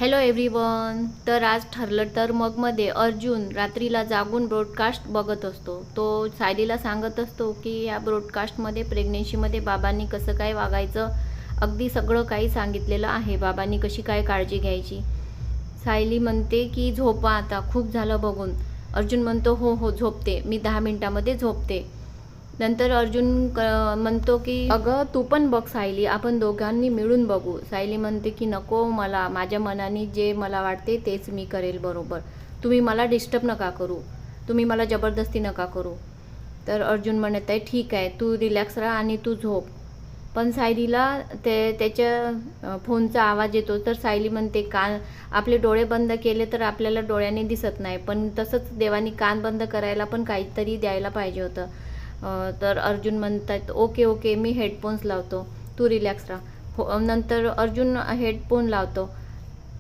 Hello everyone. तर आज ठरलं तर मगमध्ये अर्जुन रात्रीला जागून ब्रॉडकास्ट बघत असतो. तो सायलीला सांगत असतो की या ब्रॉडकास्टमध्ये प्रेग्नेन्सीमध्ये बाबांनी कसं काय वागायचं, अगदी सगळं काही सांगितलेलं आहे. बाबांनी कशी काय काळजी घ्यायची. सायली म्हणते की झोपा आता, खूप झालं बघून. अर्जुन म्हणतो हो हो झोपते, मी 10 मिनिटामध्ये झोपते. नंतर अर्जुन म्हणतो की अगं तू पण बघ सायली, आपण दोघांनी मिळून बघू. सायली म्हणते की नको, मला माझ्या मनाने जे मला वाटते तेच मी करेल बरोबर. तुम्ही मला डिस्टर्ब नका करू, तुम्ही मला जबरदस्ती नका करू. तर अर्जुन म्हणत आहे ठीक आहे, तू रिलॅक्स राहा आणि तू झोप. पण सायलीला त्याच्या फोनचा आवाज येतो. तर सायली म्हणते आपले डोळे बंद केले तर आपल्याला डोळ्याने दिसत नाही, पण तसंच देवानी कान बंद करायला पण काहीतरी द्यायला पाहिजे होतं. तर अर्जुन म्हणतात ओके ओके, मी हेडफोन्स लावतो, तू रिलॅक्स राहा. नंतर अर्जुन हेडफोन लावतो.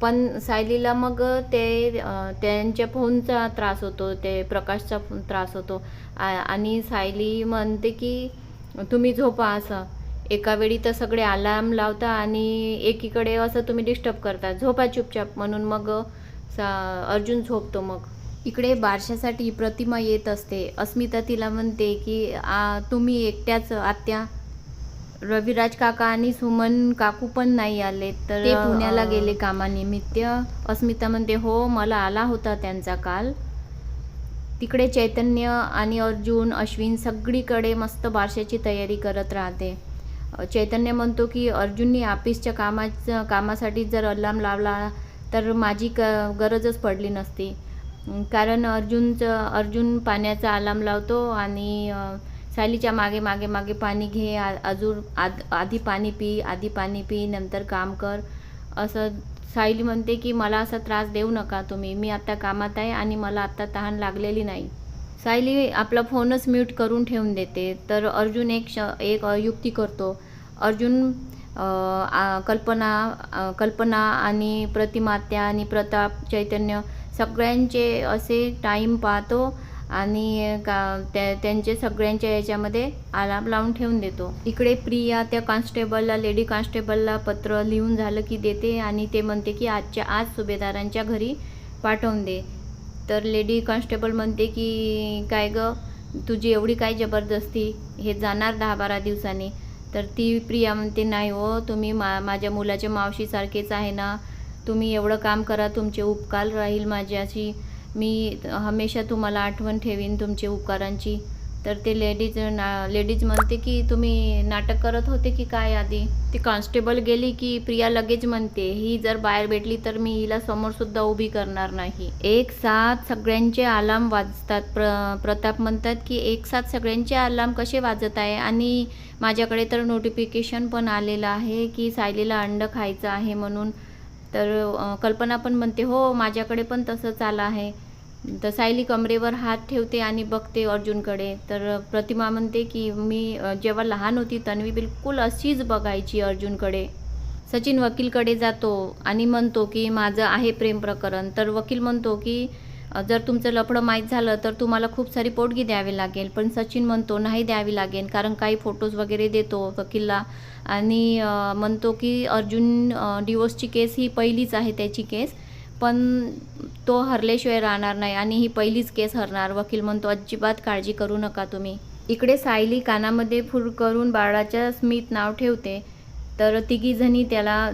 पण सायलीला मग त्यांच्या फोनचा त्रास होतो, ते प्रकाशचा त्रास होतो. आणि सायली म्हणते की तुम्ही झोपा. असं एका वेळी तर सगळे अलार्म लावता आणि एकीकडे असं तुम्ही डिस्टर्ब करता, झोपा चुपचाप. म्हणून मग अर्जुन झोपतो. मग इकडे बारशासाठी प्रतिमा येत असते. अस्मिता तिला म्हणते की तुम्ही एकट्याच आत्या, रविराज काका आणि सुमन काकू पण नाही आले, तर ते पुण्याला गेले कामानिमित्त. अस्मिता म्हणते हो, मला आला होता त्यांचा काल. तिकडे चैतन्य आणि अर्जुन, अश्विन सगळीकडे मस्त बारशाची तयारी करत राहते. चैतन्य म्हणतो की अर्जुननी ऑफिसच्या कामासाठी जर अलार्म लावला तर माझी गरजच पडली नसती. कारण अर्जुन पाण्याचा अलार्म लावतो आणि सायलीच्या मागे मागे मागे पाणी घे, आधी पाणी पी, नंतर काम कर. असं सायली म्हणते की मला असा त्रास देऊ नका तुम्ही, मी आत्ता कामात आहे आणि मला आत्ता तहान लागलेली नाही. सायली आपला फोनच म्यूट करून ठेवून देते. तर अर्जुन एक युक्ती करतो. अर्जुन कल्पना आणि प्रतिमात्या आणि प्रताप, चैतन्य सगळ्यांचे असे टाईम पाहतो आणि त्यांचे सगळ्यांच्या याच्यामध्ये अलार्म लावून ठेवून देतो. इकडे प्रिया त्या कॉन्स्टेबलला, लेडी कॉन्स्टेबलला पत्र लिहून झालं की देते आणि ते म्हणते की आज सुभेदारांच्या घरी पाठवून दे. तर लेडी कॉन्स्टेबल म्हणते की काय गं, तुझी एवढी काय जबरदस्ती, हे जाणार 10-12 दिवसांनी. तर ती प्रिया म्हणते नाही हो, तुम्ही माझ्या मुलाच्या मावशीसारखेच आहे ना, तुम्ही एवढं काम करा, तुमचे उपकार राहील माझ्याशी, मी हमेशा तुम्हाला आठवण ठेवीन तुमचे उपकारांची. तर ते लेडीज म्हणते की तुम्ही नाटक करत होते की काय. आधी ती कॉन्स्टेबल गेली की प्रिया लगेच म्हणते ही जर बाहेर भेटली तर मी हिला समोरसुद्धा उभी करणार नाही. एक साथ सगळ्यांचे अलार्म वाजतात. प्रताप म्हणतात की एक साथ सगळ्यांचे अलार्म कसे वाजत आहे, आणि माझ्याकडे तर नोटिफिकेशन पण आलेलं आहे की सायलीला अंड खायचं आहे म्हणून. तर कल्पना पण म्हणते हो, माझ्याकडे पण तसंच आलं आहे. तर सायली कमरेवर हात ठेवते आणि बघते अर्जुनकडे. तर प्रतिमा म्हणते की मी जेव्हा लहान होती तन्वी बिलकुल अशीच बघायची अर्जुनकडे. सचिन वकीलकडे जातो आणि म्हणतो की माझं आहे प्रेम प्रकरण. तर वकील म्हणतो की जर तुमचं लफडं माहीत झालं तर तुम्हाला खूप सारी पोटगी द्यावी लागेल. पण सचिन म्हणतो नाही द्यावी लागेल, कारण काही फोटोज वगैरे देतो वकीलला आणि म्हणतो की अर्जुन डिवोर्सची केस ही पहिलीच आहे त्याची केस, पण तो हरल्याशिवाय राहणार नाही आणि ही पहिलीच केस हरणार. वकील म्हणतो अजिबात काळजी करू नका तुम्ही. इकडे सायली कानामध्ये फुर करून बाळाच्या स्मित नाव ठेवते. तर तिघीजणी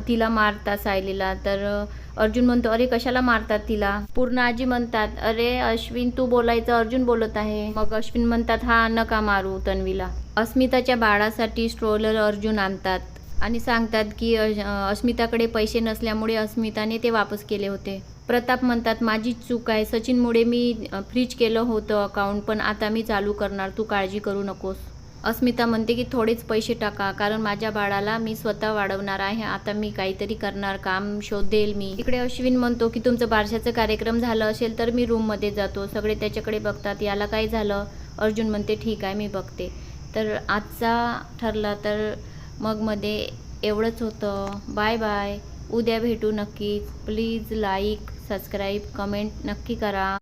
तिला मारतात सायलीला. तर अर्जुन म्हणतो अरे कशाला मारतात तिला. पूर्ण आजी म्हणतात अरे अश्विन तू बोलायचं, अर्जुन बोलत आहे. मग अश्विन म्हणतात हा नका मारू तन्वीला. अस्मिताच्या बाळासाठी स्ट्रोलर अर्जुन आणतात आणि सांगतात की अस्मिताकडे पैसे नसल्यामुळे अस्मिताने ते वापस केले होते. प्रताप म्हणतात माझीच चूक आहे, सचिनमुळे मी फ्रीज केलं होतं अकाउंट, पण आता मी चालू करणार, तू काळजी करू नकोस. अस्मिता म्हणते की थोडेच पैसे टाका, कारण माझ्या बाळाला मी स्वतः वाढवणार आहे, आता मी काहीतरी करणार, काम शोधेल मी. इकडे अश्विन म्हणतो की तुमचं बारशाचं कार्यक्रम झालं असेल तर मी रूममध्ये जातो. सगळे त्याच्याकडे बघतात, याला काय झालं. अर्जुन म्हणते ठीक आहे मी बघते. तर आजचा ठरला तर मग मध्ये एवढंच होतं. Bye bye. उद्या भेटू नक्कीच. प्लीज लाईक, सबस्क्राईब, कमेंट नक्की करा.